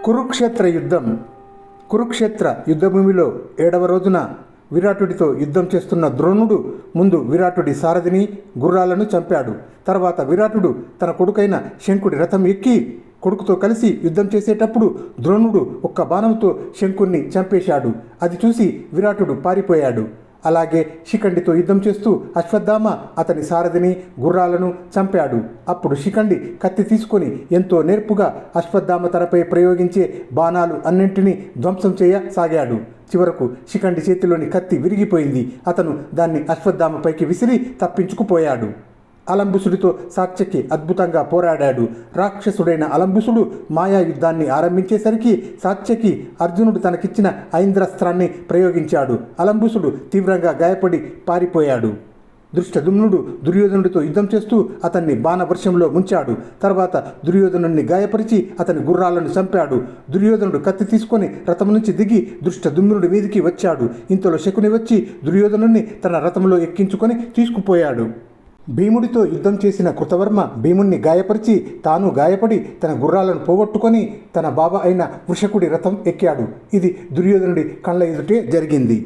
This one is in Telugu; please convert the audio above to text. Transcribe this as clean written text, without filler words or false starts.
కురుక్షేత్ర యుద్ధం. కురుక్షేత్ర యుద్ధభూమిలో 7వ రోజున విరాటుడితో యుద్ధం చేస్తున్న ద్రోణుడు ముందు విరాటుడి సారథిని గుర్రాలను చంపాడు. తర్వాత విరాటుడు తన కొడుకైన శంకుడి రథం ఎక్కి కొడుకుతో కలిసి యుద్ధం చేసేటప్పుడు ద్రోణుడు ఒక్క బాణంతో శంకుణ్ణి చంపేశాడు. అది చూసి విరాటుడు పారిపోయాడు. అలాగే శిఖండితో యుద్ధం చేస్తూ అశ్వత్థామ అతని సారథిని గుర్రాలను చంపాడు. అప్పుడు శిఖండి కత్తి తీసుకొని ఎంతో నేర్పుగా అశ్వత్థామ తనపై ప్రయోగించే బాణాలు అన్నింటినీ ధ్వంసం చేయసాగాడు. చివరకు శిఖండి చేతిలోని కత్తి విరిగిపోయింది. అతను దాన్ని అశ్వత్థామపైకి విసిరి తప్పించుకుపోయాడు. అలంబుసుడితో సాత్యకి అద్భుతంగా పోరాడాడు. రాక్షసుడైన అలంబుసుడు మాయా యుద్ధాన్ని ఆరంభించేసరికి సాత్యకి అర్జునుడు తనకిచ్చిన ఐంద్రాస్త్రాన్ని ప్రయోగించాడు. అలంబుసుడు తీవ్రంగా గాయపడి పారిపోయాడు. దృష్టదుమ్నుడు దుర్యోధనుడితో యుద్ధం చేస్తూ అతన్ని బాణవర్షంలో ముంచాడు. తర్వాత దుర్యోధనుడిని గాయపరిచి అతని గుర్రాలను చంపాడు. దుర్యోధనుడు కత్తి తీసుకొని రథం నుంచి దిగి దృష్టదుమ్నుడి మీదికి వచ్చాడు. ఇంతలో శకుని వచ్చి దుర్యోధనుడిని తన రథంలో ఎక్కించుకొని తీసుకుపోయాడు. భీముడితో యుద్ధం చేసిన కృతవర్మ భీముణ్ణి గాయపరిచి తాను గాయపడి తన గుర్రాలను పోగొట్టుకొని తన బావ అయిన వృషకుడి రథం ఎక్కాడు. ఇది దుర్యోధనుడి కళ్ళ ఎదుటే జరిగింది.